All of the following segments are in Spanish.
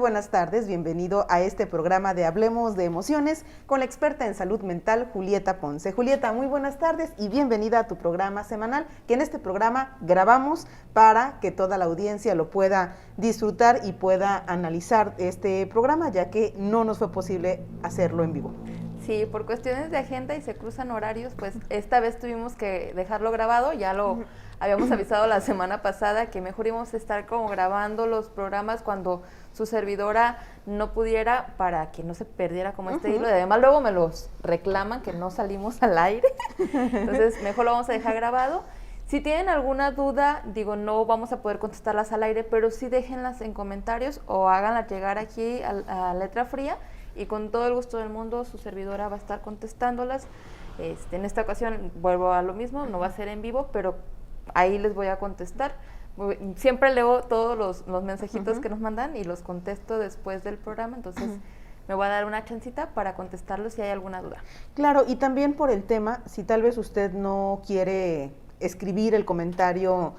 buenas tardes, bienvenido a este programa de Hablemos de Emociones con la experta en salud mental Julieta Ponce. Julieta, muy buenas tardes y bienvenida a tu programa semanal, que en este programa grabamos para que toda la audiencia lo pueda disfrutar y pueda analizar este programa, ya que no nos fue posible hacerlo en vivo. Sí, por cuestiones de agenda y se cruzan horarios, pues esta vez tuvimos que dejarlo grabado, ya lo habíamos avisado la semana pasada que mejor íbamos a estar como grabando los programas cuando su servidora no pudiera para que no se perdiera como este hilo, y además luego me los reclaman que no salimos al aire, entonces mejor lo vamos a dejar grabado. Si tienen alguna duda, digo, no vamos a poder contestarlas al aire, pero sí déjenlas en comentarios o háganlas llegar aquí a Letra Fría, y con todo el gusto del mundo su servidora va a estar contestándolas. En esta ocasión vuelvo a lo mismo, no va a ser en vivo, pero ahí les voy a contestar. Siempre leo todos los mensajitos que nos mandan y los contesto después del programa, entonces me voy a dar una chancita para contestarlos si hay alguna duda. Claro, y también por el tema, si tal vez usted no quiere escribir el comentario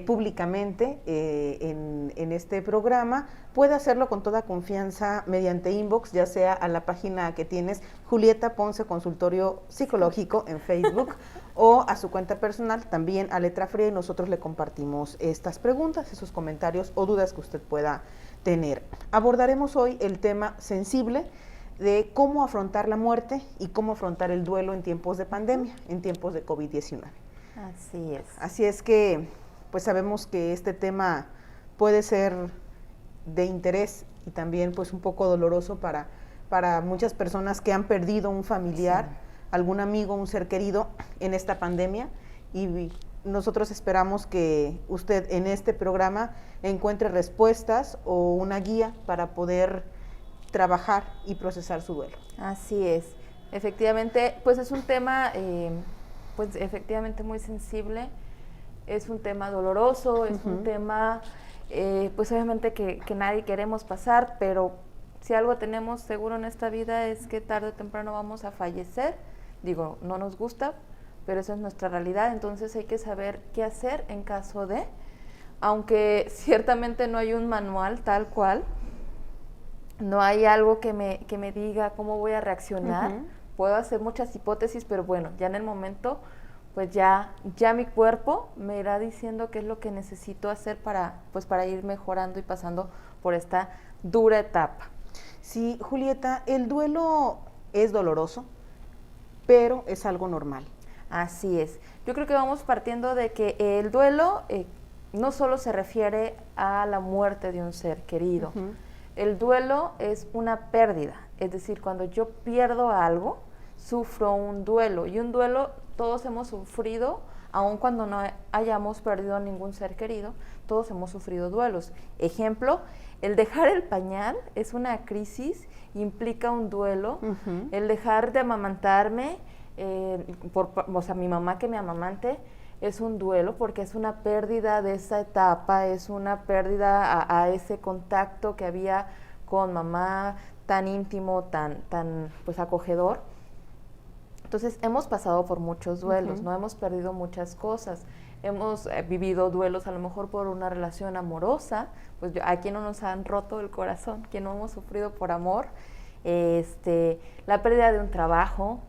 públicamente en este programa, puede hacerlo con toda confianza mediante inbox, ya sea a la página que tienes, Julieta Ponce Consultorio Psicológico en Facebook, o a su cuenta personal, también a Letra Fría, y nosotros le compartimos estas preguntas, esos comentarios o dudas que usted pueda tener. Abordaremos hoy el tema sensible de cómo afrontar la muerte y cómo afrontar el duelo en tiempos de pandemia, en tiempos de COVID-19. Así es. Así es que, pues sabemos que este tema puede ser de interés y también pues un poco doloroso para muchas personas que han perdido un familiar, sí, algún amigo, un ser querido en esta pandemia, y nosotros esperamos que usted en este programa encuentre respuestas o una guía para poder trabajar y procesar su duelo. Así es, efectivamente, pues es un tema pues efectivamente muy sensible, es un tema doloroso, es un tema pues obviamente que nadie queremos pasar, pero si algo tenemos seguro en esta vida es que tarde o temprano vamos a fallecer. Digo, no nos gusta, pero esa es nuestra realidad, entonces hay que saber qué hacer en caso de, aunque ciertamente no hay un manual tal cual, no hay algo que me diga cómo voy a reaccionar. Puedo hacer muchas hipótesis, pero bueno, ya en el momento, pues ya mi cuerpo me irá diciendo qué es lo que necesito hacer para ir mejorando y pasando por esta dura etapa. Sí, Julieta, el duelo es doloroso, pero es algo normal. Así es. Yo creo que vamos partiendo de que el duelo no solo se refiere a la muerte de un ser querido. El duelo es una pérdida, es decir, cuando yo pierdo algo, sufro un duelo, y un duelo todos hemos sufrido, aun cuando no hayamos perdido a ningún ser querido, todos hemos sufrido duelos. Ejemplo, el dejar el pañal es una crisis, implica un duelo. El dejar de amamantarme, o sea, mi mamá que me amamante, es un duelo porque es una pérdida de esa etapa, es una pérdida a ese contacto que había con mamá, tan íntimo, tan pues acogedor. Entonces hemos pasado por muchos duelos, ¿no? Hemos perdido muchas cosas, hemos vivido duelos a lo mejor por una relación amorosa, pues a quien no nos han roto el corazón, quien no hemos sufrido por amor, la pérdida de un trabajo,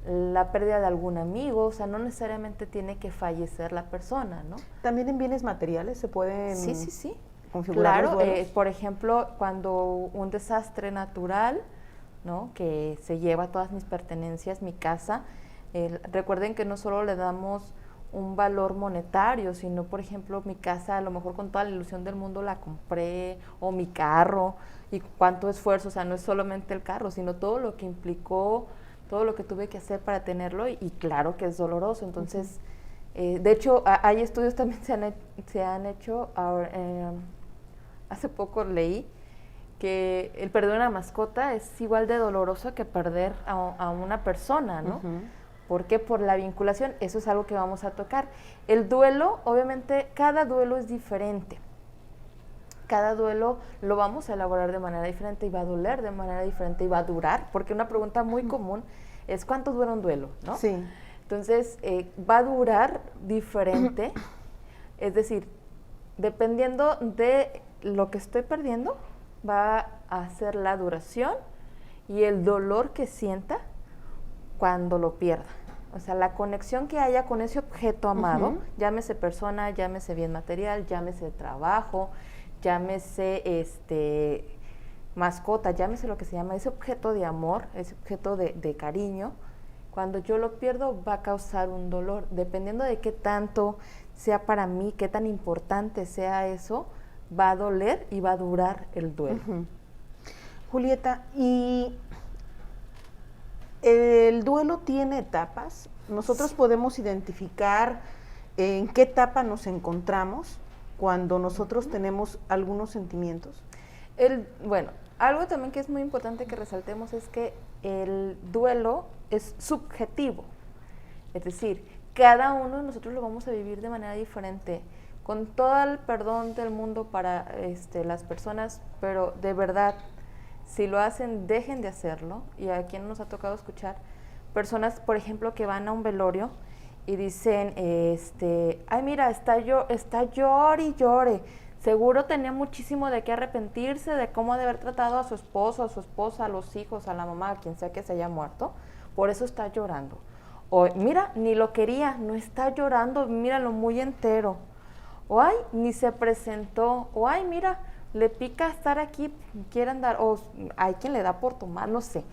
la pérdida de algún amigo, o sea, no necesariamente tiene que fallecer la persona, ¿no? ¿También en bienes materiales se pueden sí. configurar los duelos? Por ejemplo, cuando un desastre natural, ¿no?, que se lleva todas mis pertenencias, mi casa, recuerden que no solo le damos un valor monetario, sino, por ejemplo, mi casa, a lo mejor con toda la ilusión del mundo la compré, o mi carro, y cuánto esfuerzo, o sea, no es solamente el carro, sino todo lo que implicó, todo lo que tuve que hacer para tenerlo, y claro que es doloroso. Entonces, de hecho, hay estudios también se han hecho, hace poco leí que el perder una mascota es igual de doloroso que perder a una persona, ¿no? ¿Por qué? Por la vinculación. Eso es algo que vamos a tocar. El duelo, obviamente, cada duelo es diferente. Cada duelo lo vamos a elaborar de manera diferente y va a doler de manera diferente y va a durar, porque una pregunta muy común es ¿cuánto dura un duelo?, ¿no? Sí. Entonces, va a durar diferente, es decir, dependiendo de lo que estoy perdiendo, va a ser la duración y el dolor que sienta cuando lo pierda. O sea, la conexión que haya con ese objeto amado, llámese persona, llámese bien material, llámese trabajo, llámese mascota, llámese lo que se llama, ese objeto de amor, ese objeto de cariño, cuando yo lo pierdo va a causar un dolor. Dependiendo de qué tanto sea para mí, qué tan importante sea eso, va a doler y va a durar el duelo. Julieta, ¿y el duelo tiene etapas? ¿Nosotros podemos identificar en qué etapa nos encontramos cuando nosotros tenemos algunos sentimientos? Bueno, algo también que es muy importante que resaltemos es que el duelo es subjetivo. Es decir, cada uno de nosotros lo vamos a vivir de manera diferente, con todo el perdón del mundo para las personas, pero de verdad, si lo hacen, dejen de hacerlo. Y a quien nos ha tocado escuchar personas, por ejemplo, que van a un velorio y dicen, ay, mira, está llore y llore. Seguro tenía muchísimo de qué arrepentirse, de cómo de haber tratado a su esposo, a su esposa, a los hijos, a la mamá, a quien sea que se haya muerto. Por eso está llorando. O mira, ni lo quería, no está llorando, míralo muy entero. O ay, ni se presentó. O ay, mira, le pica estar aquí, quiere andar. O hay quien le da por tomar, no sé.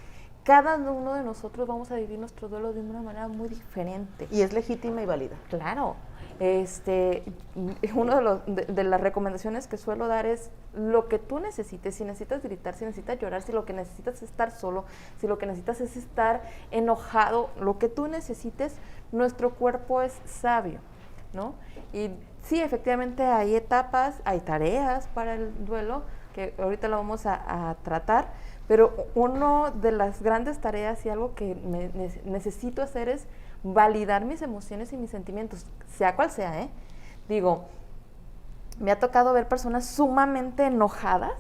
Cada uno de nosotros vamos a vivir nuestro duelo de una manera muy diferente. Y es legítima y válida. Claro. Uno de las recomendaciones que suelo dar es lo que tú necesites. Si necesitas gritar, si necesitas llorar, si lo que necesitas es estar solo, si lo que necesitas es estar enojado, lo que tú necesites, nuestro cuerpo es sabio, ¿no? Y sí, efectivamente hay etapas, hay tareas para el duelo, que ahorita lo vamos a tratar, pero una de las grandes tareas y algo que necesito hacer es validar mis emociones y mis sentimientos, sea cual sea, ¿eh? Digo, me ha tocado ver personas sumamente enojadas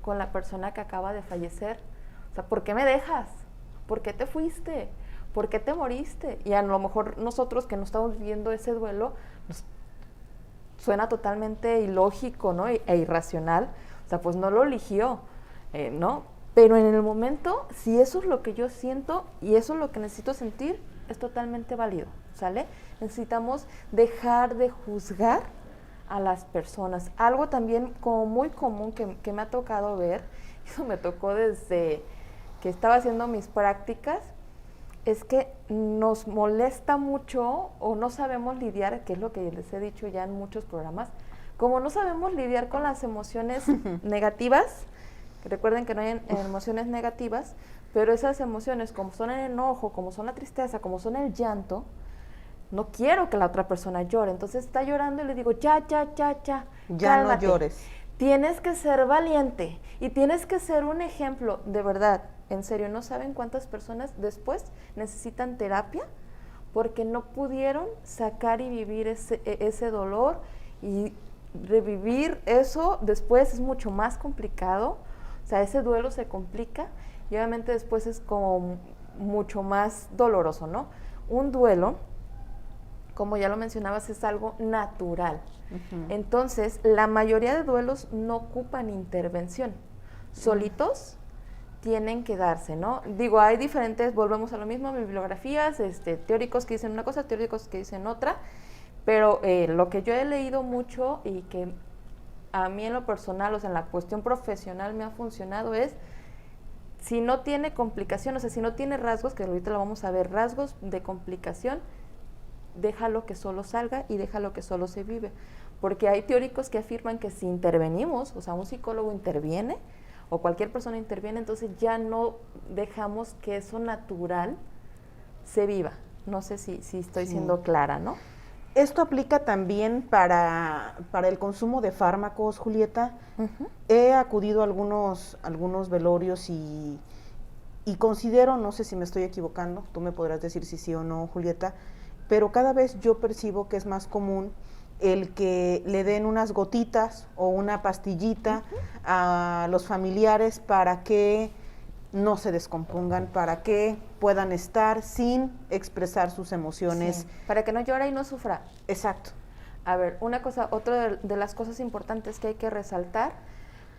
con la persona que acaba de fallecer. O sea, ¿por qué me dejas? ¿Por qué te fuiste? ¿Por qué te moriste? Y a lo mejor nosotros que no estamos viviendo ese duelo, nos suena totalmente ilógico, ¿no? E irracional. O sea, pues no lo eligió, ¿no? Pero en el momento, si eso es lo que yo siento y eso es lo que necesito sentir, es totalmente válido, ¿sale? Necesitamos dejar de juzgar a las personas. Algo también como muy común que me ha tocado ver, eso me tocó desde que estaba haciendo mis prácticas, es que nos molesta mucho o no sabemos lidiar, que es lo que les he dicho ya en muchos programas, como no sabemos lidiar con las emociones negativas, que recuerden que no hay emociones negativas, pero esas emociones, como son el enojo, como son la tristeza, como son el llanto, no quiero que la otra persona llore. Entonces está llorando y le digo, ya, Ya cálmate. no llores. Tienes que ser valiente y tienes que ser un ejemplo. De verdad, en serio, no saben cuántas personas después necesitan terapia porque no pudieron sacar y vivir ese dolor, y revivir eso después es mucho más complicado. O sea, ese duelo se complica y obviamente después es como mucho más doloroso, ¿no? Un duelo, como ya lo mencionabas, es algo natural. Entonces, la mayoría de duelos no ocupan intervención. Solitos tienen que darse, ¿no? Digo, hay diferentes, volvemos a lo mismo, bibliografías, teóricos que dicen una cosa, teóricos que dicen otra, pero lo que yo he leído mucho y que a mí en lo personal, o sea, en la cuestión profesional me ha funcionado es, si no tiene complicación, o sea, si no tiene rasgos, que ahorita lo vamos a ver, rasgos de complicación, déjalo que solo salga y déjalo que solo se vive. Porque hay teóricos que afirman que si intervenimos, o sea, un psicólogo interviene, o cualquier persona interviene, entonces ya no dejamos que eso natural se viva. No sé si estoy siendo clara, ¿no? Esto aplica también para el consumo de fármacos, Julieta. He acudido a algunos velorios y considero, no sé si me estoy equivocando, tú me podrás decir si sí o no, Julieta, pero cada vez yo percibo que es más común el que le den unas gotitas o una pastillita a los familiares para que no se descompongan, para que puedan estar sin expresar sus emociones. Sí, para que no llore y no sufra. Exacto. A ver, otra de las cosas importantes que hay que resaltar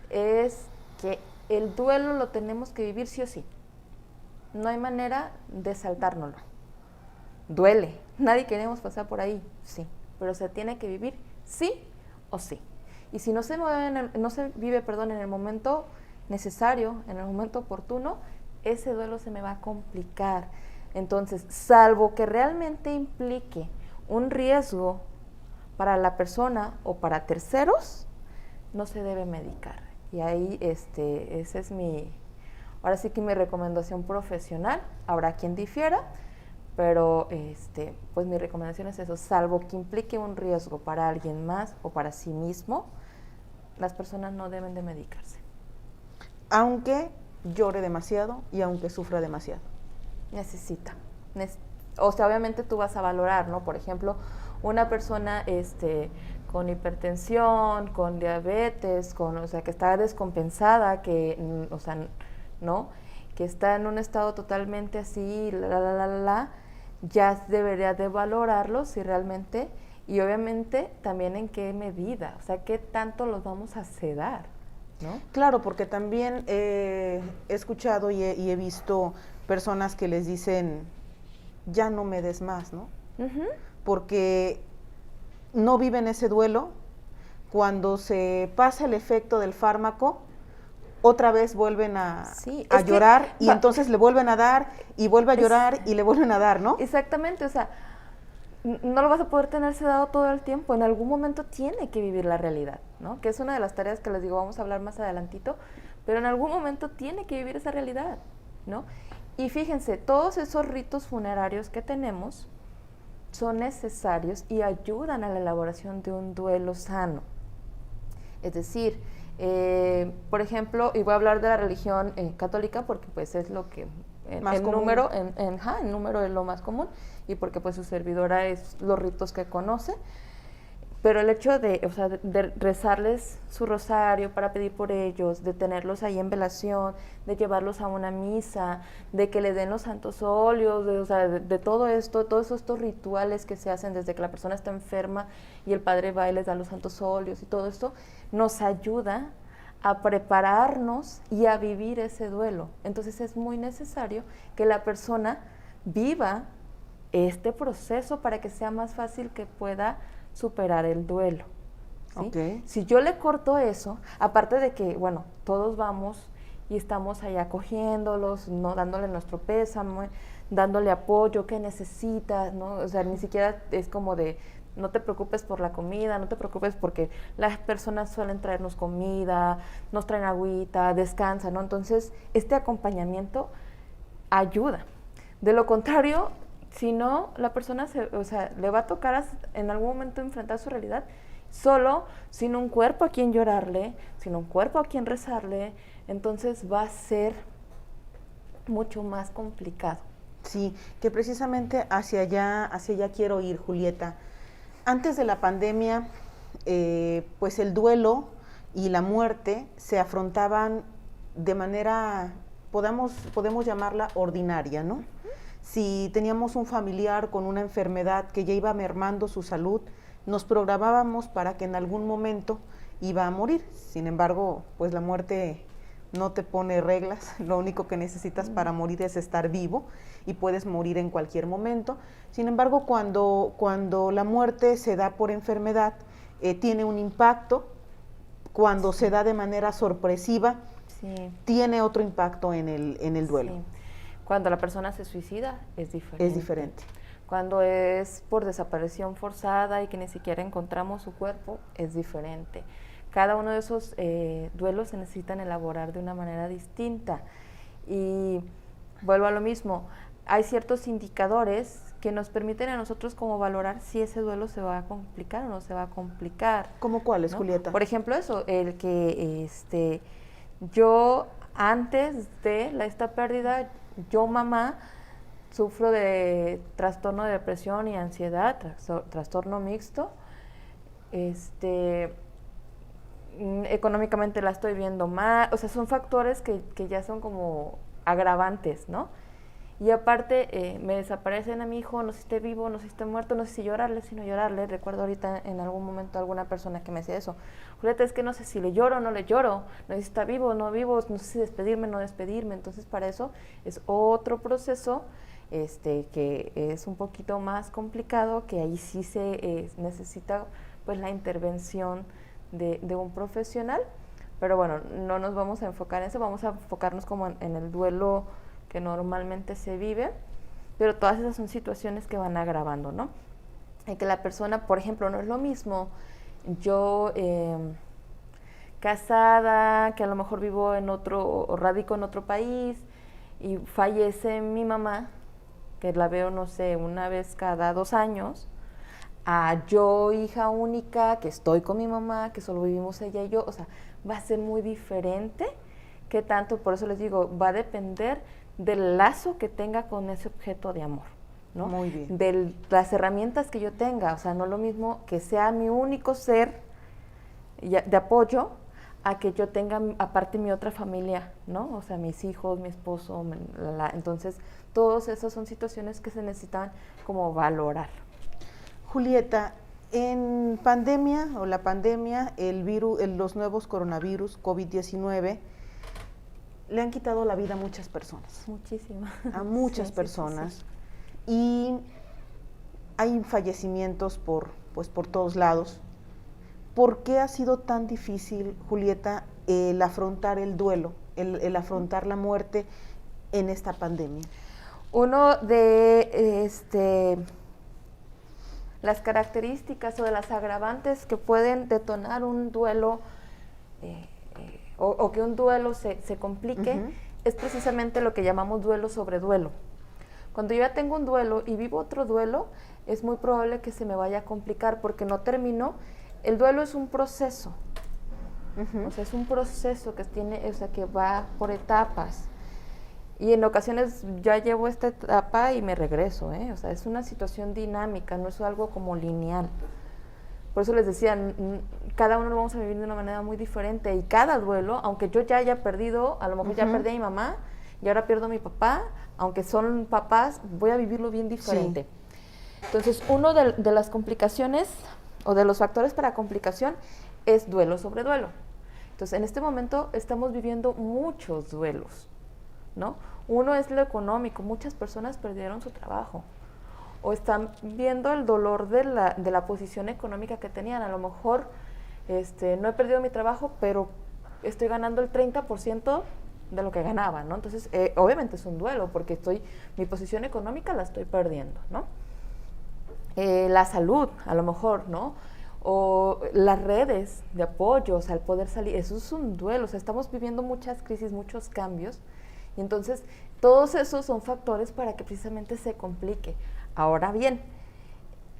es que el duelo lo tenemos que vivir sí o sí. No hay manera de saltárnoslo. Duele, nadie queremos pasar por ahí, sí, pero se tiene que vivir sí o sí. Y si no se vive en el momento necesario, en el momento oportuno, ese duelo se me va a complicar. Entonces, salvo que realmente implique un riesgo para la persona o para terceros, no se debe medicar. Y ahí esa es ahora sí que mi recomendación profesional. Habrá quien difiera, pero pues mi recomendación es eso, salvo que implique un riesgo para alguien más o para sí mismo, las personas no deben de medicarse. Aunque llore demasiado y aunque sufra demasiado. Necesita. O sea, obviamente tú vas a valorar, ¿no? Por ejemplo, una persona con hipertensión, con diabetes, o sea, que está descompensada, o sea, ¿no? Que está en un estado totalmente así, ya debería de valorarlo si realmente, y obviamente también en qué medida, o sea, qué tanto los vamos a sedar, ¿no? Claro, porque también he escuchado y he visto personas que les dicen, ya no me des más, ¿no? Uh-huh. Porque no viven ese duelo. Cuando se pasa el efecto del fármaco, otra vez vuelven a llorar y entonces le vuelven a dar y vuelve a llorar y le vuelven a dar, ¿no? Exactamente, o sea, no lo vas a poder tener sedado todo el tiempo, en algún momento tiene que vivir la realidad, ¿no? Que es una de las tareas que les digo, vamos a hablar más adelantito, pero en algún momento tiene que vivir esa realidad, ¿no? Y fíjense, todos esos ritos funerarios que tenemos son necesarios y ayudan a la elaboración de un duelo sano. Es decir, por ejemplo, y voy a hablar de la religión católica porque pues es lo que en número es lo más común y porque pues su servidora es los ritos que conoce, pero el hecho de rezarles su rosario para pedir por ellos, de tenerlos ahí en velación, de llevarlos a una misa, de que les den los santos óleos, de todo esto, todos estos rituales que se hacen desde que la persona está enferma y el padre va y les da los santos óleos y todo esto, nos ayuda a prepararnos y a vivir ese duelo. Entonces es muy necesario que la persona viva este proceso para que sea más fácil que pueda superar el duelo, ¿sí? Okay. Si yo le corto eso, aparte de que, bueno, todos vamos y estamos ahí acogiéndolos, ¿no? Dándole nuestro pésame, dándole apoyo que necesita, ¿no? O sea, ni siquiera es como de, no te preocupes por la comida, no te preocupes porque las personas suelen traernos comida, nos traen agüita, descansa, ¿no? Entonces, este acompañamiento ayuda. De lo contrario, si no, la persona le va a tocar en algún momento enfrentar su realidad solo, sin un cuerpo a quien llorarle, sin un cuerpo a quien rezarle, entonces va a ser mucho más complicado. Sí, que precisamente hacia allá quiero ir, Julieta. Antes de la pandemia, pues el duelo y la muerte se afrontaban de manera, podemos llamarla ordinaria, ¿no? Si teníamos un familiar con una enfermedad que ya iba mermando su salud, nos programábamos para que en algún momento iba a morir. Sin embargo, pues la muerte no te pone reglas, lo único que necesitas para morir es estar vivo y puedes morir en cualquier momento. Sin embargo, cuando la muerte se da por enfermedad, tiene un impacto. Cuando se da de manera sorpresiva, tiene otro impacto en el duelo. Sí. Cuando la persona se suicida es diferente. Es diferente. Cuando es por desaparición forzada y que ni siquiera encontramos su cuerpo, es diferente. Cada uno de esos duelos se necesitan elaborar de una manera distinta. Y vuelvo a lo mismo, hay ciertos indicadores que nos permiten a nosotros como valorar si ese duelo se va a complicar o no se va a complicar. ¿Cómo cuáles, ¿no? Julieta? Por ejemplo, eso, el que yo antes de esta pérdida, yo mamá sufro de trastorno de depresión y ansiedad, trastorno mixto. Económicamente la estoy viendo mal, o sea, son factores que ya son como agravantes, ¿no? Y aparte, me desaparecen a mi hijo, no sé si esté vivo, no sé si esté muerto, no sé si llorarle, si no llorarle. Recuerdo ahorita en algún momento alguna persona que me decía eso. Julieta, es que no sé si le lloro o no le lloro, no sé si está vivo o no vivo, no sé si despedirme o no despedirme. Entonces, para eso es otro proceso que es un poquito más complicado, que ahí sí se necesita pues la intervención de un profesional. Pero bueno, no nos vamos a enfocar en eso, vamos a enfocarnos como en el duelo que normalmente se vive, pero todas esas son situaciones que van agravando, ¿no? Y que la persona, por ejemplo, no es lo mismo yo casada, que a lo mejor vivo en otro, o radico en otro país, y fallece mi mamá, que la veo, no sé, una vez cada 2 años, a yo, hija única, que estoy con mi mamá, que solo vivimos ella y yo, o sea, va a ser muy diferente. Que tanto, por eso les digo, va a depender del lazo que tenga con ese objeto de amor, ¿no? Muy bien. De las herramientas que yo tenga, o sea, no lo mismo que sea mi único ser de apoyo a que yo tenga aparte mi otra familia, ¿no? O sea, mis hijos, mi esposo, entonces, todas esas son situaciones que se necesitan como valorar. Julieta, en pandemia o la pandemia, el virus, los nuevos coronavirus COVID-19 le han quitado la vida a muchas personas. Muchísimas. A muchas personas. Sí. Y hay fallecimientos por todos lados. ¿Por qué ha sido tan difícil, Julieta, el afrontar el duelo, el afrontar la muerte en esta pandemia? Uno de las características o de las agravantes que pueden detonar un duelo o que un duelo se complique, es precisamente lo que llamamos duelo sobre duelo. Cuando yo ya tengo un duelo y vivo otro duelo, es muy probable que se me vaya a complicar porque no terminó. El duelo es un proceso, o sea, es un proceso que tiene, o sea, que va por etapas. Y en ocasiones ya llevo esta etapa y me regreso, o sea, es una situación dinámica, no es algo como lineal. Por eso les decía, cada uno lo vamos a vivir de una manera muy diferente y cada duelo, aunque yo ya haya perdido, a lo mejor ya perdí a mi mamá y ahora pierdo a mi papá, aunque son papás, voy a vivirlo bien diferente. Sí. Entonces, uno de las complicaciones o de los factores para complicación es duelo sobre duelo. Entonces, en este momento estamos viviendo muchos duelos, ¿no? Uno es lo económico, muchas personas perdieron su trabajo o están viendo el dolor de la posición económica que tenían. A lo mejor no he perdido mi trabajo, pero estoy ganando el 30% de lo que ganaba, ¿no? Entonces, obviamente es un duelo porque mi posición económica la estoy perdiendo, ¿no? La salud, a lo mejor, ¿no? O las redes de apoyo, o sea, el poder salir, eso es un duelo, o sea, estamos viviendo muchas crisis, muchos cambios, y entonces todos esos son factores para que precisamente se complique. Ahora bien,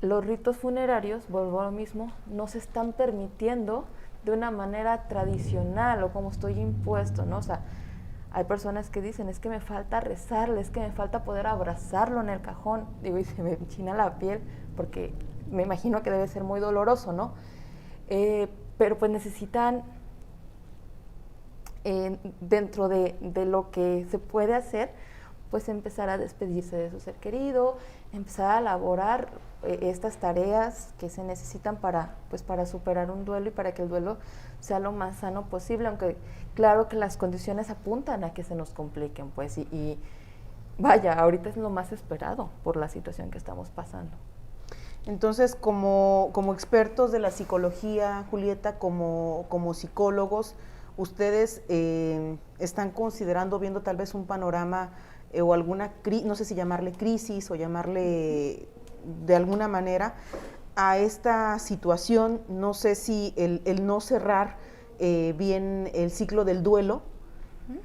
los ritos funerarios, vuelvo a lo mismo, no se están permitiendo de una manera tradicional o como estoy impuesto, ¿no? O sea, hay personas que dicen, es que me falta rezarle, es que me falta poder abrazarlo en el cajón. Digo, y se me enchina la piel porque me imagino que debe ser muy doloroso, ¿no? Pero pues necesitan, dentro de lo que se puede hacer, pues empezar a despedirse de su ser querido, empezar a elaborar estas tareas que se necesitan para superar un duelo y para que el duelo sea lo más sano posible, aunque claro que las condiciones apuntan a que se nos compliquen, pues, y vaya, ahorita es lo más esperado por la situación que estamos pasando. Entonces, como expertos de la psicología, Julieta, como psicólogos, ustedes están considerando, viendo tal vez un panorama o alguna, no sé si llamarle crisis o llamarle de alguna manera a esta situación, no sé si el no cerrar bien el ciclo del duelo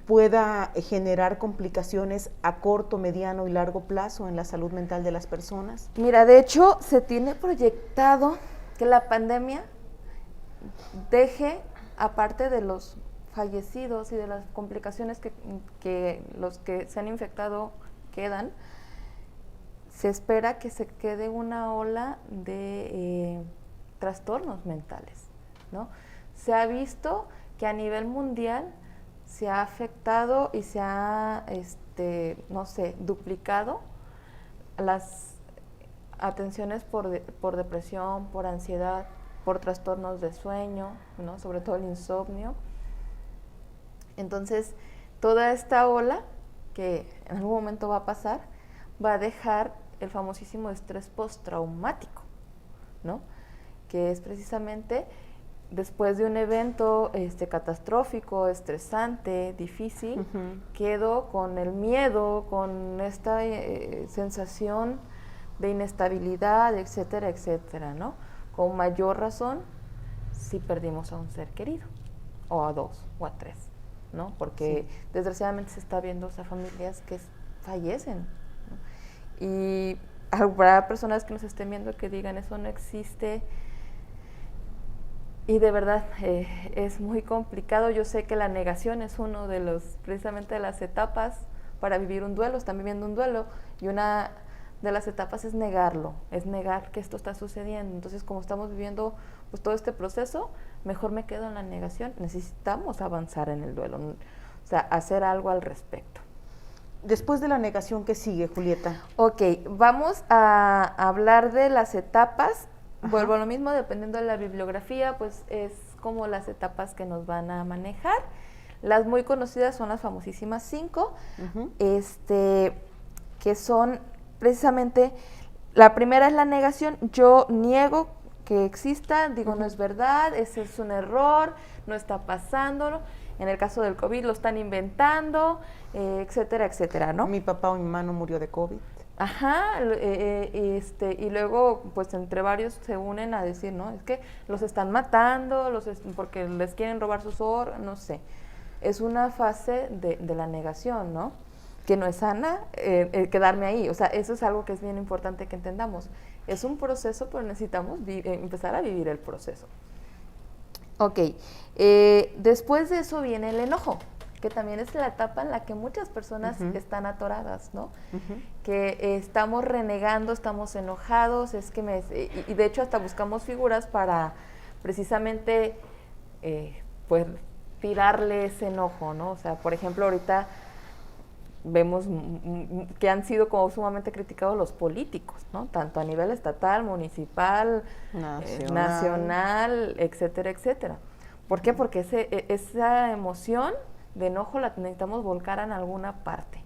pueda generar complicaciones a corto, mediano y largo plazo en la salud mental de las personas. Mira, de hecho, se tiene proyectado que la pandemia deje, aparte de los fallecidos y de las complicaciones que los que se han infectado quedan, se espera que se quede una ola de trastornos mentales, ¿no? Se ha visto que a nivel mundial se ha afectado y se ha, no sé, duplicado las atenciones por depresión, por ansiedad, por trastornos de sueño, ¿no? Sobre todo el insomnio. Entonces, toda esta ola que en algún momento va a pasar, va a dejar el famosísimo estrés postraumático, ¿no? Que es precisamente después de un evento catastrófico, estresante, difícil, quedo con el miedo, con esta sensación de inestabilidad, etcétera, etcétera, ¿no? Con mayor razón si perdimos a un ser querido, o a dos, o a tres, ¿no? Porque desgraciadamente se está viendo familias que fallecen, ¿no? Y habrá personas que nos estén viendo que digan, eso no existe, y de verdad es muy complicado. Yo sé que la negación es uno de precisamente de las etapas para vivir un duelo. Están viviendo un duelo y una de las etapas es negarlo, es negar que esto está sucediendo. Entonces, como estamos viviendo pues todo este proceso, mejor me quedo en la negación. Necesitamos avanzar en el duelo, o sea, hacer algo al respecto. Después de la negación, ¿qué sigue, Julieta? Ok, vamos a hablar de las etapas. Vuelvo a lo mismo, dependiendo de la bibliografía, pues es como las etapas que nos van a manejar. Las muy conocidas son las famosísimas 5, que son precisamente, la primera es la negación. Yo niego que exista, digo no es verdad, ese es un error, no está pasándolo. En el caso del COVID lo están inventando, etcétera, etcétera, ¿no? Mi papá o mi mamá no murió de COVID. Ajá, y luego pues entre varios se unen a decir, ¿no? Es que los están matando, porque les quieren robar sus órganos, no sé. Es una fase de la negación, ¿no? Que no es sana quedarme ahí. O sea, eso es algo que es bien importante que entendamos. Es un proceso, pero necesitamos empezar a vivir el proceso. Ok, después de eso viene el enojo, que también es la etapa en la que muchas personas están atoradas, ¿no? Que estamos renegando, estamos enojados, y de hecho hasta buscamos figuras para precisamente pues tirarle ese enojo, ¿no? O sea, por ejemplo, ahorita vemos que han sido como sumamente criticados los políticos, ¿no? Tanto a nivel estatal, municipal, nacional, etcétera, etcétera. ¿Por qué? Porque esa emoción de enojo la necesitamos volcar en alguna parte.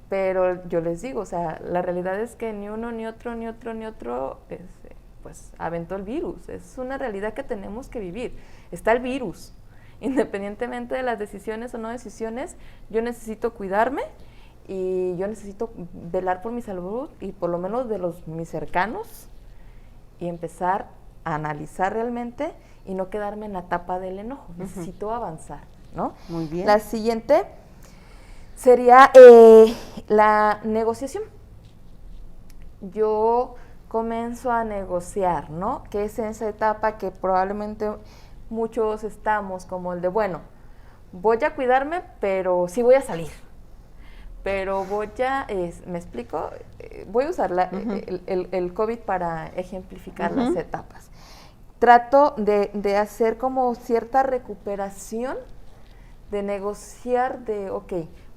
Pero yo les digo, o sea, la realidad es que ni uno, ni otro, pues aventó el virus. Es una realidad que tenemos que vivir. Está el virus. Independientemente de las decisiones o no decisiones, yo necesito cuidarme y yo necesito velar por mi salud y por lo menos de mis cercanos y empezar a analizar realmente y no quedarme en la etapa del enojo. Necesito avanzar, ¿no? Muy bien. La siguiente sería la negociación. Yo comienzo a negociar, ¿no? Que es esa etapa que probablemente muchos estamos como el de, bueno, voy a cuidarme, pero sí voy a salir. Pero ¿me explico? Voy a usar el COVID para ejemplificar las etapas. Trato de hacer como cierta recuperación, de negociar,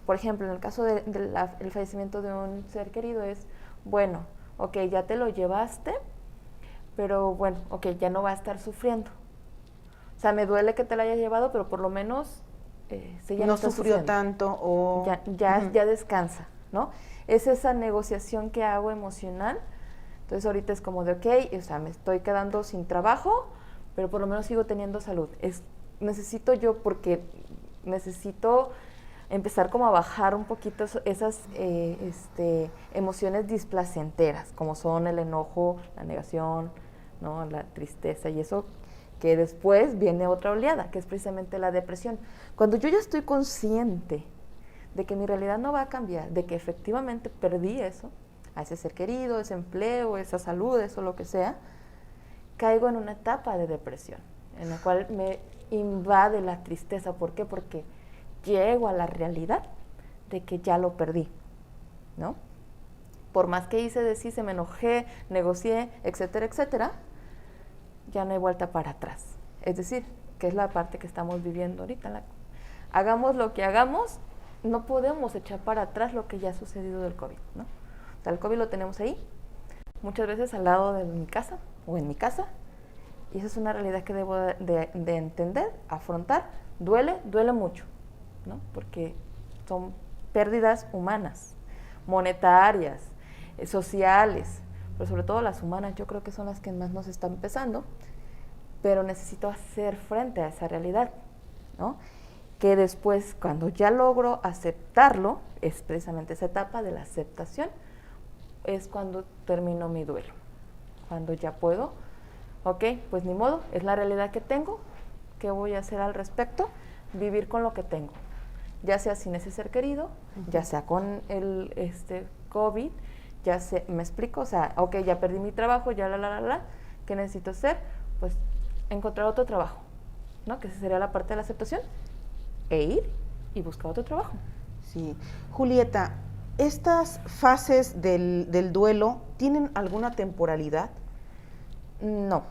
por ejemplo, en el caso del fallecimiento de un ser querido es, bueno, ok, ya te lo llevaste, pero bueno, ok, ya no va a estar sufriendo. O sea, me duele que te la hayas llevado, pero por lo menos ya no está sufrió sufriendo. tanto o... Ya descansa, ¿no? Es esa negociación que hago emocional. Entonces ahorita es como de, ok, o sea, me estoy quedando sin trabajo, pero por lo menos sigo teniendo salud. Necesito empezar como a bajar un poquito esas emociones displacenteras, como son el enojo, la negación, ¿no? La tristeza y eso, que después viene otra oleada, que es precisamente la depresión. Cuando yo ya estoy consciente de que mi realidad no va a cambiar, de que efectivamente perdí eso, a ese ser querido, ese empleo, esa salud, eso lo que sea, caigo en una etapa de depresión, en la cual me invade la tristeza. ¿Por qué? Porque llego a la realidad de que ya lo perdí, ¿no? Por más que hice, deshice, me enojé, negocié, etcétera, etcétera, ya no hay vuelta para atrás. Es decir, que es la parte que estamos viviendo ahorita, hagamos lo que hagamos, no podemos echar para atrás lo que ya ha sucedido del COVID, ¿no? O sea, el COVID lo tenemos ahí, muchas veces al lado de mi casa o en mi casa, y esa es una realidad que debo de entender, afrontar. Duele mucho, ¿no? Porque son pérdidas humanas, monetarias, sociales, pero sobre todo las humanas, yo creo que son las que más nos están pesando, pero necesito hacer frente a esa realidad, ¿no? Que después, cuando ya logro aceptarlo, es precisamente esa etapa de la aceptación, es cuando termino mi duelo, cuando ya puedo, ok, pues ni modo, es la realidad que tengo, ¿qué voy a hacer al respecto? Vivir con lo que tengo, ya sea sin ese ser querido, ya sea con el COVID, ya sé, me explico, o sea, ok, ya perdí mi trabajo, ya ¿qué necesito hacer? Pues encontrar otro trabajo, ¿no? Que esa sería la parte de la aceptación, e ir y buscar otro trabajo. Sí. Julieta, ¿estas fases del duelo tienen alguna temporalidad? No.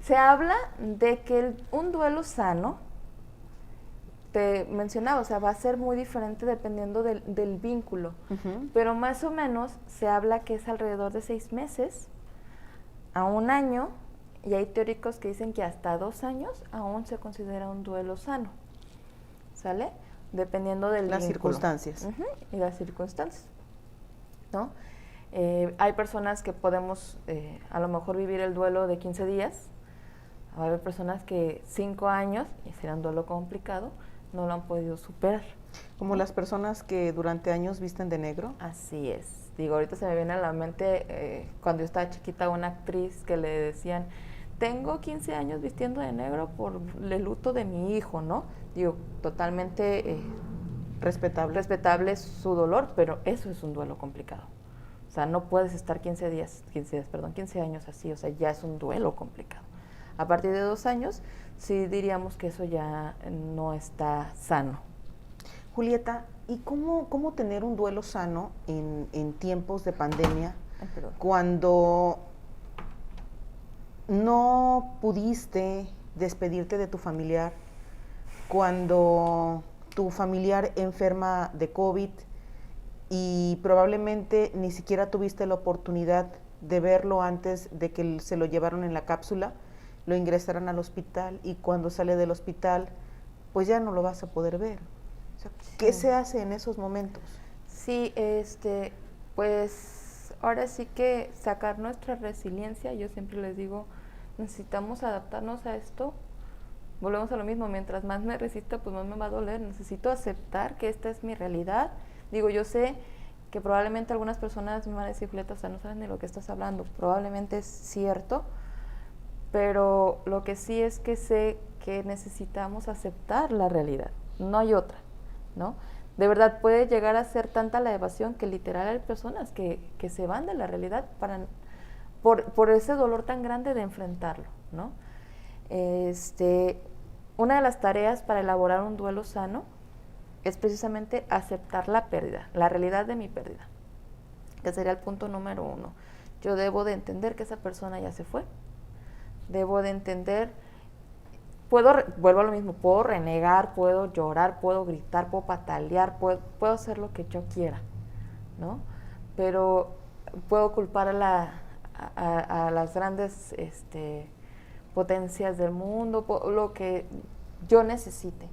Se habla de que un duelo sano, te mencionaba, o sea, va a ser muy diferente dependiendo del vínculo, pero más o menos se habla que es alrededor de 6 meses a 1 año, y hay teóricos que dicen que hasta 2 años aún se considera un duelo sano, ¿sale? Dependiendo del las vínculo. Circunstancias. Y las circunstancias, ¿no? Hay personas que podemos a lo mejor vivir el duelo de 15 días, hay personas que 5 años, y será un duelo complicado, no lo han podido superar. Como las personas que durante años visten de negro. Así es. Digo, ahorita se me viene a la mente cuando yo estaba chiquita una actriz que le decían, tengo 15 años vistiendo de negro por el luto de mi hijo, ¿no? Digo, totalmente respetable su dolor, pero eso es un duelo complicado. O sea, no puedes estar 15 años así, o sea, ya es un duelo complicado. A partir de 2 años, sí diríamos que eso ya no está sano. Julieta, ¿y cómo tener un duelo sano en tiempos de pandemia cuando no pudiste despedirte de tu familiar, cuando tu familiar enferma de COVID y probablemente ni siquiera tuviste la oportunidad de verlo antes de que se lo llevaron en la cápsula, lo ingresaran al hospital y cuando sale del hospital, pues ya no lo vas a poder ver? O sea, ¿qué se hace en esos momentos? Sí, pues ahora sí que sacar nuestra resiliencia, yo siempre les digo, necesitamos adaptarnos a esto, volvemos a lo mismo, mientras más me resista, pues más me va a doler, necesito aceptar que esta es mi realidad. Digo, yo sé que probablemente algunas personas me van a decir, Julieta, o sea, no saben de lo que estás hablando, probablemente es cierto, pero lo que sí es que sé que necesitamos aceptar la realidad, no hay otra, ¿no? De verdad puede llegar a ser tanta la evasión que literal hay personas que se van de la realidad por ese dolor tan grande de enfrentarlo, ¿no? Una de las tareas para elaborar un duelo sano es precisamente aceptar la pérdida, la realidad de mi pérdida, que sería el punto número 1. Yo debo de entender que esa persona ya se fue, debo de entender, vuelvo a lo mismo, puedo renegar, puedo llorar, puedo gritar, puedo patalear, puedo hacer lo que yo quiera, ¿no? Pero puedo culpar a las grandes potencias del mundo, lo que yo necesite,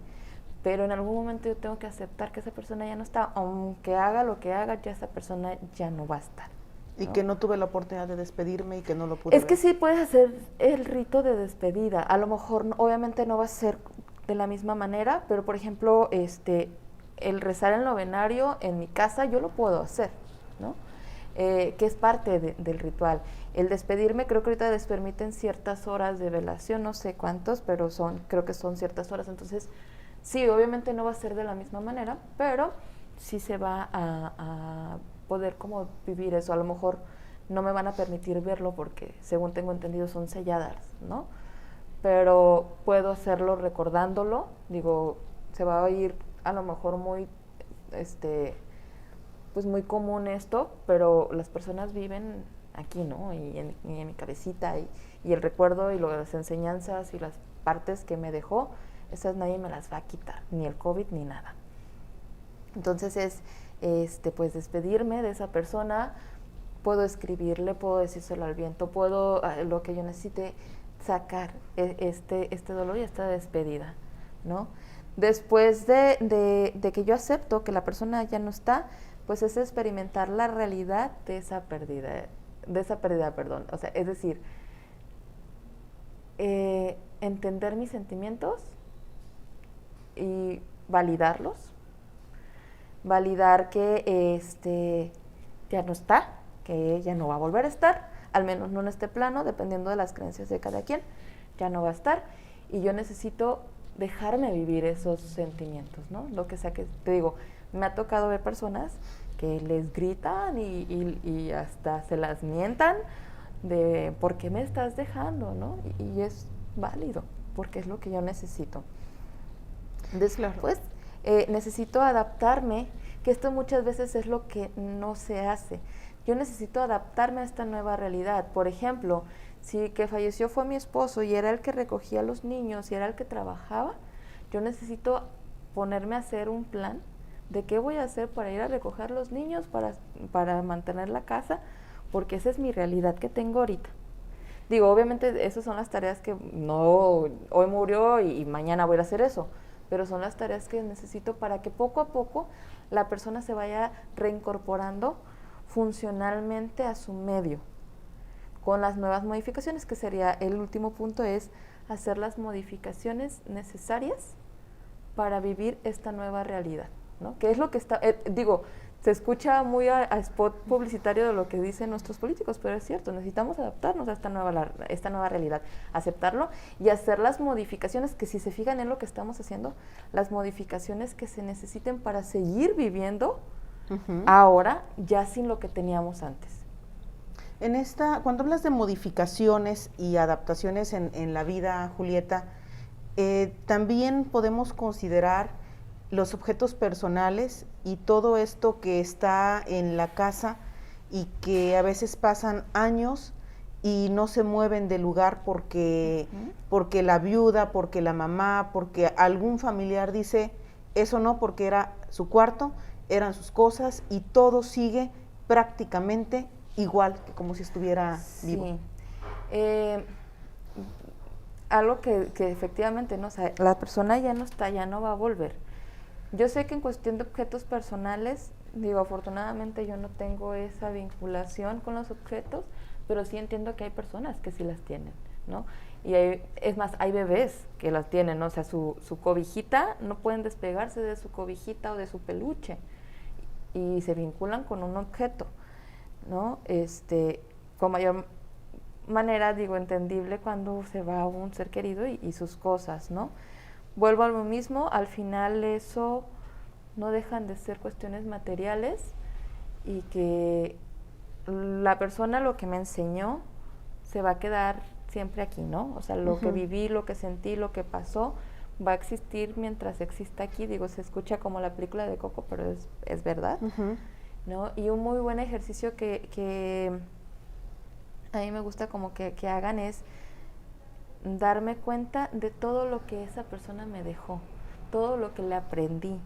pero en algún momento yo tengo que aceptar que esa persona ya no está, aunque haga lo que haga, ya esa persona ya no va a estar, ¿no? Y que no tuve la oportunidad de despedirme y que no lo pude ver. Que sí puedes hacer el rito de despedida, a lo mejor obviamente no va a ser de la misma manera, pero por ejemplo, el rezar el novenario en mi casa yo lo puedo hacer, ¿no? Que es parte del ritual. El despedirme, creo que ahorita les permiten ciertas horas de velación, no sé cuántos, pero creo que son ciertas horas, entonces sí, obviamente no va a ser de la misma manera, pero sí se va a poder como vivir eso. A lo mejor no me van a permitir verlo porque, según tengo entendido, son selladas, ¿no? Pero puedo hacerlo recordándolo, digo, se va a ir a lo mejor muy, pues muy común esto, pero las personas viven aquí, ¿no? Y en mi cabecita, y el recuerdo y las enseñanzas y las partes que me dejó esas nadie me las va a quitar, ni el COVID ni nada. Entonces es, pues despedirme de esa persona, puedo escribirle, puedo decírselo al viento, puedo, lo que yo necesite, sacar este dolor y esta despedida, ¿no? Después de que yo acepto que la persona ya no está, pues es experimentar la realidad de esa pérdida, perdón. O sea, es decir, entender mis sentimientos y validarlos, validar que ya no está, que ya no va a volver a estar, al menos no en este plano, dependiendo de las creencias de cada quien, ya no va a estar, y yo necesito dejarme vivir esos sentimientos, ¿no? Lo que sea que, te digo, me ha tocado ver personas que les gritan y hasta se las mientan de ¿por qué me estás dejando?, ¿no? Y es válido, porque es lo que yo necesito. Después, necesito adaptarme, que esto muchas veces es lo que no se hace. Yo necesito adaptarme a esta nueva realidad. Por ejemplo, si que falleció fue mi esposo y era el que recogía a los niños y era el que trabajaba, yo necesito ponerme a hacer un plan de qué voy a hacer para ir a recoger los niños, para mantener la casa, porque esa es mi realidad que tengo ahorita. Digo, obviamente esas son las tareas que no, hoy murió y mañana voy a hacer eso, pero son las tareas que necesito para que poco a poco la persona se vaya reincorporando funcionalmente a su medio, con las nuevas modificaciones, que sería el último punto, es hacer las modificaciones necesarias para vivir esta nueva realidad, ¿no? Que es lo que está, se escucha muy a spot publicitario de lo que dicen nuestros políticos, pero es cierto, necesitamos adaptarnos a esta nueva realidad, aceptarlo y hacer las modificaciones, que si se fijan en lo que estamos haciendo, las modificaciones que se necesiten para seguir viviendo ahora, ya sin lo que teníamos antes. Cuando hablas de modificaciones y adaptaciones en la vida, Julieta, también podemos considerar los objetos personales y todo esto que está en la casa y que a veces pasan años y no se mueven del lugar porque la viuda, porque la mamá, porque algún familiar dice, eso no, porque era su cuarto, eran sus cosas y todo sigue prácticamente igual que como si estuviera vivo. Algo que efectivamente, ¿no? O sea, la persona ya no está, ya no va a volver. Yo sé que en cuestión de objetos personales, digo, afortunadamente yo no tengo esa vinculación con los objetos, pero sí entiendo que hay personas que sí las tienen, ¿no? Y es más, hay bebés que las tienen, ¿no? O sea, su cobijita, no pueden despegarse de su cobijita o de su peluche y se vinculan con un objeto, ¿no? Con mayor manera, digo, entendible cuando se va un ser querido y sus cosas, ¿no? Vuelvo a lo mismo, al final eso no dejan de ser cuestiones materiales y que la persona lo que me enseñó se va a quedar siempre aquí, ¿no? O sea, lo que viví, lo que sentí, lo que pasó, va a existir mientras exista aquí. Digo, se escucha como la película de Coco, pero es verdad, ¿no? Y un muy buen ejercicio que a mí me gusta como que hagan es darme cuenta de todo lo que esa persona me dejó, todo lo que le aprendí,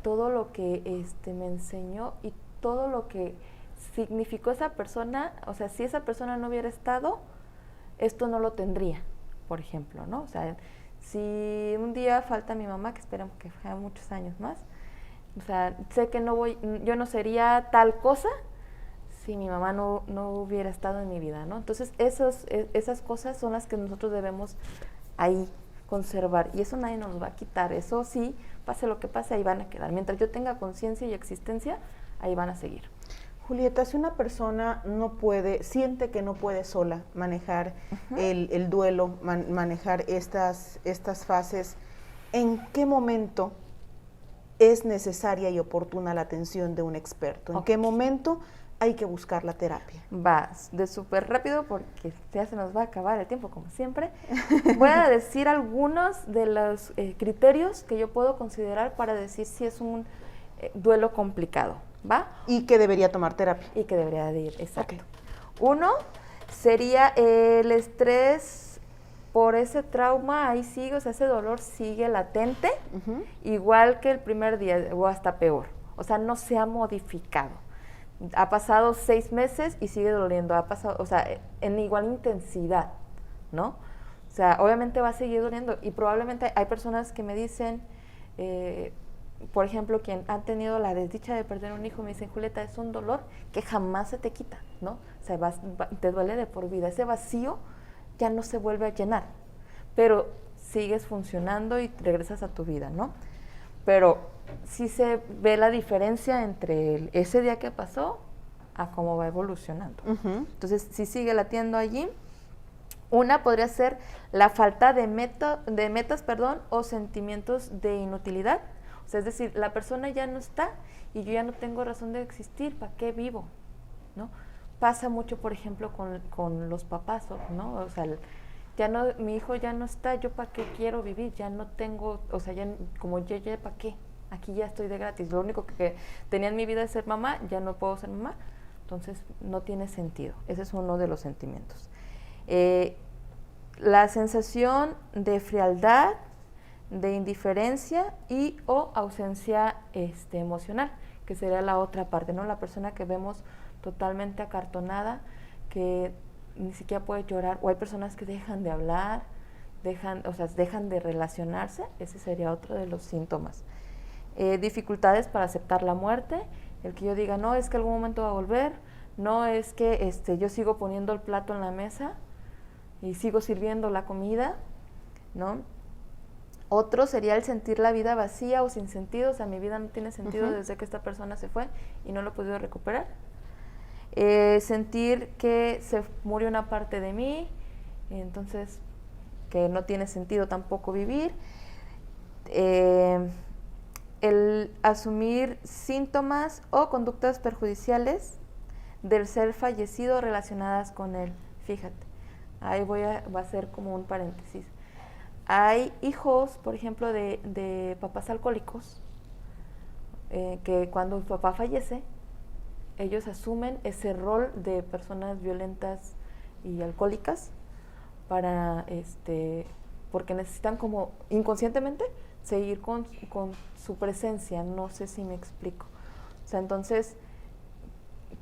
todo lo que me enseñó y todo lo que significó esa persona. O sea, si esa persona no hubiera estado, esto no lo tendría, por ejemplo, ¿no? O sea, si un día falta mi mamá, que esperamos que sea muchos años más, o sea, sé que yo no sería tal cosa si mi mamá no hubiera estado en mi vida, ¿no? Entonces, esas cosas son las que nosotros debemos ahí conservar, y eso nadie nos va a quitar. Eso sí, pase lo que pase, ahí van a quedar. Mientras yo tenga conciencia y existencia, ahí van a seguir. Julieta, si una persona siente que no puede sola manejar el duelo, manejar estas fases, ¿en qué momento es necesaria y oportuna la atención de un experto? ¿En qué momento hay que buscar la terapia? Va de súper rápido porque ya se nos va a acabar el tiempo, como siempre. Voy a decir algunos de los criterios que yo puedo considerar para decir si es un duelo complicado, ¿va? Y que debería tomar terapia. Y que debería de ir, exacto. Okay. Uno sería el estrés por ese trauma ahí sigue, o sea, ese dolor sigue latente, igual que el primer día o hasta peor. O sea, no se ha modificado. Ha pasado 6 meses y sigue doliendo, ha pasado, o sea, en igual intensidad, ¿no? O sea, obviamente va a seguir doliendo y probablemente hay personas que me dicen, por ejemplo, quien han tenido la desdicha de perder un hijo, me dicen, Julieta, es un dolor que jamás se te quita, ¿no? O sea, te duele de por vida, ese vacío ya no se vuelve a llenar, pero sigues funcionando y regresas a tu vida, ¿no? Pero sí se ve la diferencia entre ese día que pasó a cómo va evolucionando. Entonces, si sigue latiendo allí, una podría ser la falta de metas, o sentimientos de inutilidad. O sea, es decir, la persona ya no está y yo ya no tengo razón de existir, ¿para qué vivo? ¿No? Pasa mucho, por ejemplo, con los papás, ¿no? O sea, ya no, mi hijo ya no está, ¿yo para qué quiero vivir? Ya no tengo, o sea, ya como yo ya para qué, aquí ya estoy de gratis, lo único que tenía en mi vida es ser mamá, ya no puedo ser mamá, entonces no tiene sentido. Ese es uno de los sentimientos. La sensación de frialdad, de indiferencia y o ausencia emocional, que sería la otra parte, ¿no? La persona que vemos totalmente acartonada, que ni siquiera puede llorar, o hay personas que dejan de hablar, dejan de relacionarse, ese sería otro de los síntomas. Dificultades para aceptar la muerte, el que yo diga, no, es que algún momento va a volver, no es que yo sigo poniendo el plato en la mesa y sigo sirviendo la comida, ¿no? Otro sería el sentir la vida vacía o sin sentido, o sea, mi vida no tiene sentido desde que esta persona se fue y no lo he podido recuperar. Sentir que se murió una parte de mí, entonces que no tiene sentido tampoco vivir. El asumir síntomas o conductas perjudiciales del ser fallecido relacionadas con él. Fíjate, ahí va a ser como un paréntesis. Hay hijos, por ejemplo, de papás alcohólicos, que cuando el papá fallece, ellos asumen ese rol de personas violentas y alcohólicas para, porque necesitan como inconscientemente seguir con su presencia, no sé si me explico. O sea, entonces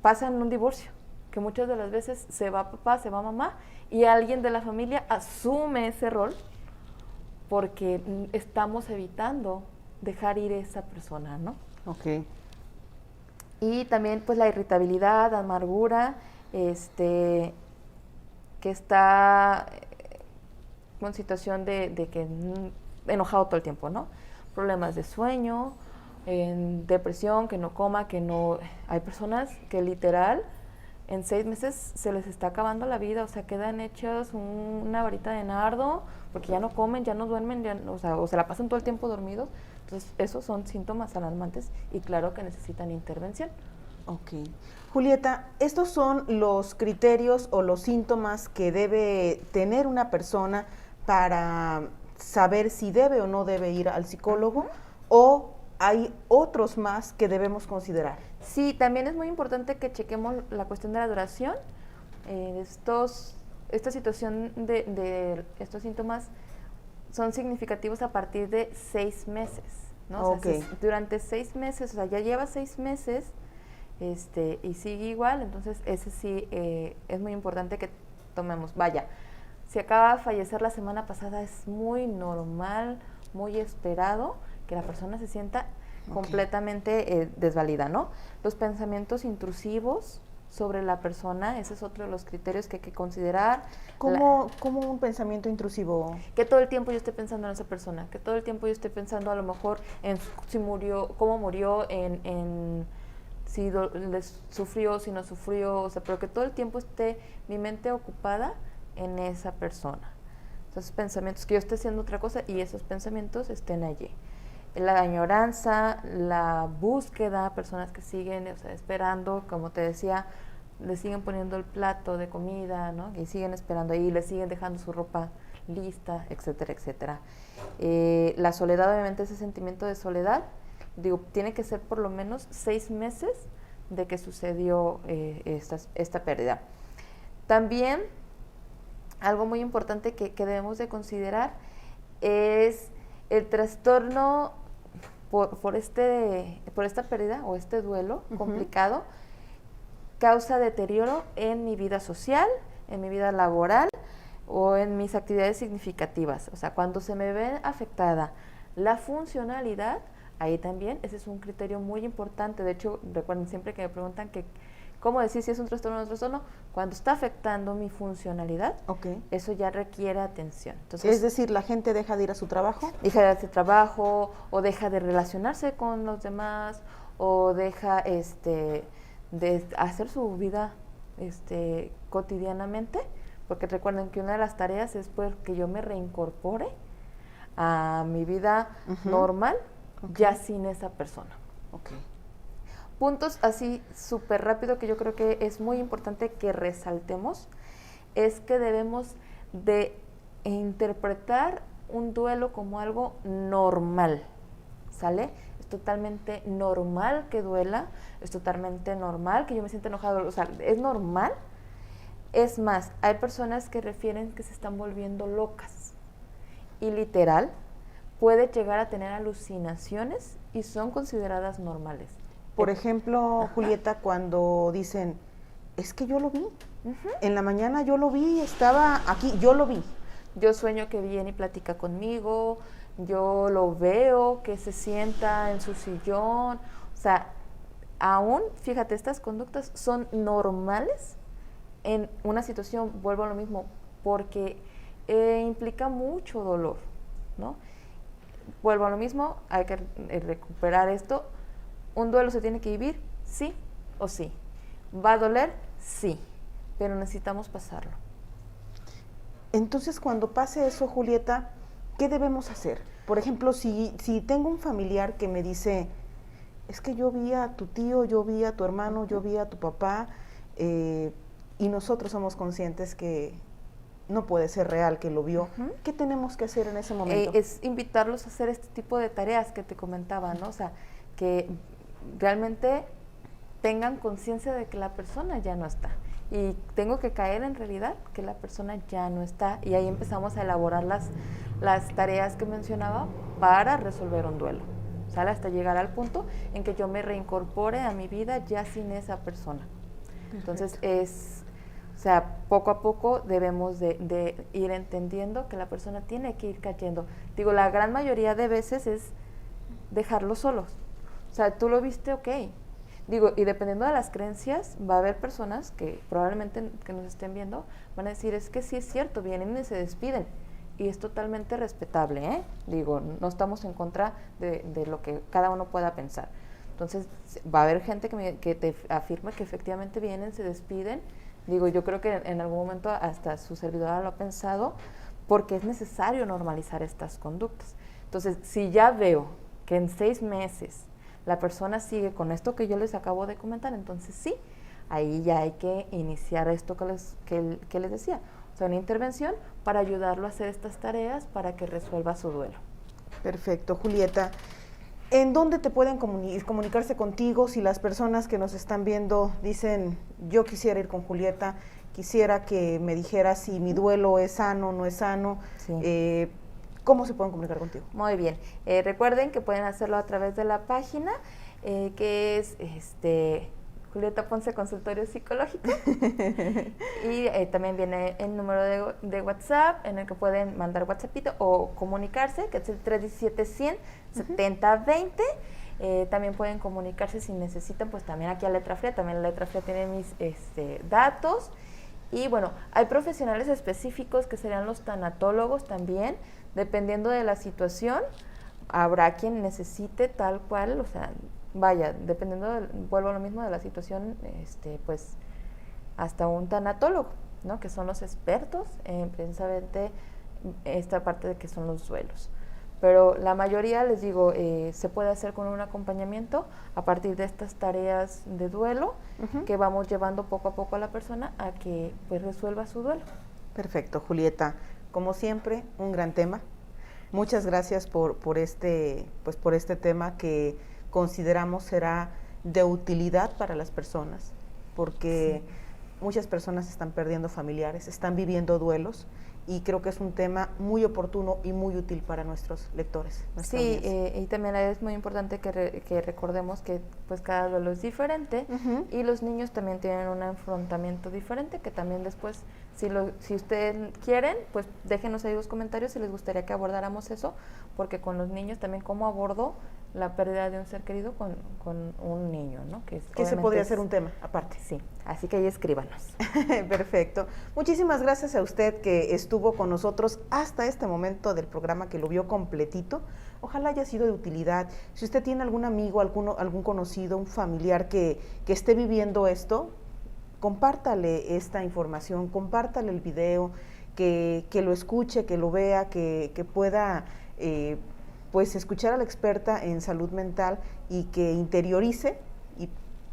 pasan un divorcio, que muchas de las veces se va papá, se va mamá, y alguien de la familia asume ese rol porque estamos evitando dejar ir a esa persona, ¿no? Ok. Y también pues la irritabilidad, amargura, que está en situación de que enojado todo el tiempo, ¿no? Problemas de sueño, depresión, que no coma, que no... Hay personas que literal en 6 meses se les está acabando la vida, o sea, quedan hechas una varita de nardo porque ya no comen, ya no duermen, ya, o se la pasan todo el tiempo dormidos. Entonces, esos son síntomas alarmantes y claro que necesitan intervención. Ok. Julieta, ¿estos son los criterios o los síntomas que debe tener una persona para saber si debe o no debe ir al psicólogo? ¿O hay otros más que debemos considerar? Sí, también es muy importante que chequemos la cuestión de la duración. Esta situación de estos síntomas son significativos a partir de 6 meses, ¿no? Okay. O sea, durante 6 meses, o sea, ya lleva 6 meses y sigue igual, entonces ese sí es muy importante que tomemos. Vaya, si acaba de fallecer la semana pasada, es muy normal, muy esperado que la persona se sienta completamente desvalida, ¿no? Los pensamientos intrusivos sobre la persona, ese es otro de los criterios que hay que considerar. ¿Cómo un pensamiento intrusivo? Que todo el tiempo yo esté pensando en esa persona, que todo el tiempo yo esté pensando a lo mejor en si murió, cómo murió, en si sufrió, si no sufrió, o sea, pero que todo el tiempo esté mi mente ocupada en esa persona. Esos pensamientos, que yo esté haciendo otra cosa y esos pensamientos estén allí. La añoranza, la búsqueda, personas que siguen, o sea, esperando, como te decía, le siguen poniendo el plato de comida, ¿no? Y siguen esperando ahí, le siguen dejando su ropa lista, etcétera, etcétera. La soledad, obviamente, ese sentimiento de soledad, digo, tiene que ser por lo menos 6 meses de que sucedió esta pérdida. También algo muy importante que debemos de considerar es el trastorno por esta pérdida o este duelo complicado, causa deterioro en mi vida social, en mi vida laboral o en mis actividades significativas. O sea, cuando se me ve afectada la funcionalidad, ahí también, ese es un criterio muy importante. De hecho, recuerden siempre que me preguntan que ¿cómo decir si es un trastorno o no trastorno? Cuando está afectando mi funcionalidad, eso ya requiere atención. Entonces, es decir, ¿la gente deja de ir a su trabajo? Deja de ir a su trabajo, o deja de relacionarse con los demás, o deja de hacer su vida cotidianamente, porque recuerden que una de las tareas es que yo me reincorpore a mi vida normal, ya sin esa persona. Puntos así súper rápido que yo creo que es muy importante que resaltemos, es que debemos de interpretar un duelo como algo normal, ¿sale? Es totalmente normal que duela, es totalmente normal que yo me sienta enojado, o sea, es normal. Es más, hay personas que refieren que se están volviendo locas y literal puede llegar a tener alucinaciones y son consideradas normales. Por ejemplo, Julieta, cuando dicen, es que yo lo vi, en la mañana yo lo vi, estaba aquí, yo lo vi. Yo sueño que viene y platica conmigo, yo lo veo, que se sienta en su sillón. O sea, aún, fíjate, estas conductas son normales en una situación, vuelvo a lo mismo, porque implica mucho dolor, ¿no? Vuelvo a lo mismo, hay que recuperar esto. ¿Un duelo se tiene que vivir? Sí o sí. ¿Va a doler? Sí, pero necesitamos pasarlo. Entonces, cuando pase eso, Julieta, ¿qué debemos hacer? Por ejemplo, si tengo un familiar que me dice, es que yo vi a tu tío, yo vi a tu hermano, yo vi a tu papá, y nosotros somos conscientes que no puede ser real que lo vio, ¿qué tenemos que hacer en ese momento? Es invitarlos a hacer este tipo de tareas que te comentaba, ¿no? O sea, que realmente tengan conciencia de que la persona ya no está. Y tengo que caer en realidad que la persona ya no está. Y ahí empezamos a elaborar las tareas que mencionaba para resolver un duelo. ¿Sale? Hasta llegar al punto en que yo me reincorpore a mi vida ya sin esa persona. Entonces, o sea, poco a poco debemos de ir entendiendo que la persona tiene que ir cayendo. Digo, la gran mayoría de veces es dejarlos solos. O sea, tú lo viste, ok. Digo, y dependiendo de las creencias, va a haber personas que probablemente que nos estén viendo van a decir, es que sí es cierto, vienen y se despiden. Y es totalmente respetable, ¿eh? Digo, no estamos en contra de lo que cada uno pueda pensar. Entonces, va a haber gente que te afirma que efectivamente vienen, se despiden. Digo, yo creo que en algún momento hasta su servidora lo ha pensado, porque es necesario normalizar estas conductas. Entonces, si ya veo que en 6 meses la persona sigue con esto que yo les acabo de comentar, entonces sí, ahí ya hay que iniciar esto que les decía, o sea, una intervención para ayudarlo a hacer estas tareas para que resuelva su duelo. Perfecto, Julieta. ¿En dónde te pueden comunicarse contigo si las personas que nos están viendo dicen, yo quisiera ir con Julieta, quisiera que me dijera si mi duelo es sano o no es sano? Sí. ¿Cómo se pueden comunicar contigo? Muy bien. Recuerden que pueden hacerlo a través de la página, que es Julieta Ponce Consultorio Psicológico. Y también viene el número de WhatsApp en el que pueden mandar WhatsAppito o comunicarse, que es el 317-100-7020. También pueden comunicarse si necesitan, pues también aquí a Letra Fría. También la Letra Fría tiene mis datos. Y bueno, hay profesionales específicos que serían los tanatólogos también. Dependiendo de la situación, habrá quien necesite tal cual, o sea, vaya, dependiendo, vuelvo a lo mismo de la situación, pues hasta un tanatólogo, ¿no? Que son los expertos en precisamente esta parte de que son los duelos. Pero la mayoría, les digo, se puede hacer con un acompañamiento a partir de estas tareas de duelo que vamos llevando poco a poco a la persona a que pues resuelva su duelo. Perfecto, Julieta. Como siempre, un gran tema. Muchas gracias por este tema que consideramos será de utilidad para las personas, porque muchas personas están perdiendo familiares, están viviendo duelos, y creo que es un tema muy oportuno y muy útil para nuestros lectores. Sí, y también es muy importante que recordemos que pues cada duelo es diferente, y los niños también tienen un afrontamiento diferente, que también después, si ustedes quieren, pues déjenos ahí los comentarios si les gustaría que abordáramos eso, porque con los niños también cómo abordo la pérdida de un ser querido con un niño, ¿no? Que ese podría ser un tema aparte. Sí, así que ahí escríbanos. Perfecto. Muchísimas gracias a usted que estuvo con nosotros hasta este momento del programa, que lo vio completito. Ojalá haya sido de utilidad. Si usted tiene algún amigo, algún conocido, un familiar que esté viviendo esto, compártale esta información, compártale el video, que lo escuche, que lo vea, que pueda pues escuchar a la experta en salud mental y que interiorice. Y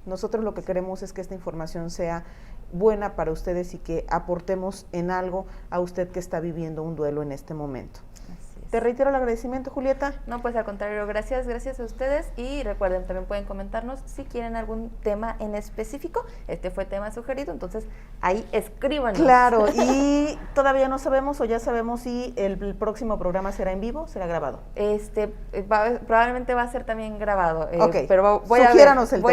nosotros lo que queremos es que esta información sea buena para ustedes y que aportemos en algo a usted que está viviendo un duelo en este momento. Te reitero el agradecimiento, Julieta. No, pues al contrario, gracias a ustedes, y recuerden, también pueden comentarnos si quieren algún tema en específico. Este fue tema sugerido, entonces ahí escríbanos. Claro, y todavía no sabemos, o ya sabemos si el próximo programa será en vivo o será grabado. Probablemente va a ser también grabado, okay, pero voy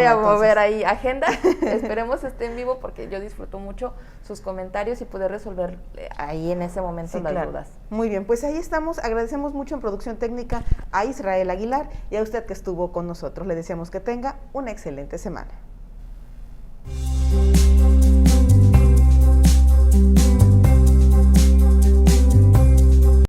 a mover ahí agenda. Esperemos esté en vivo, porque yo disfruto mucho sus comentarios y poder resolver ahí en ese momento las dudas. Muy bien, pues ahí estamos. Agradecemos mucho en producción técnica a Israel Aguilar y a usted que estuvo con nosotros. Le deseamos que tenga una excelente semana.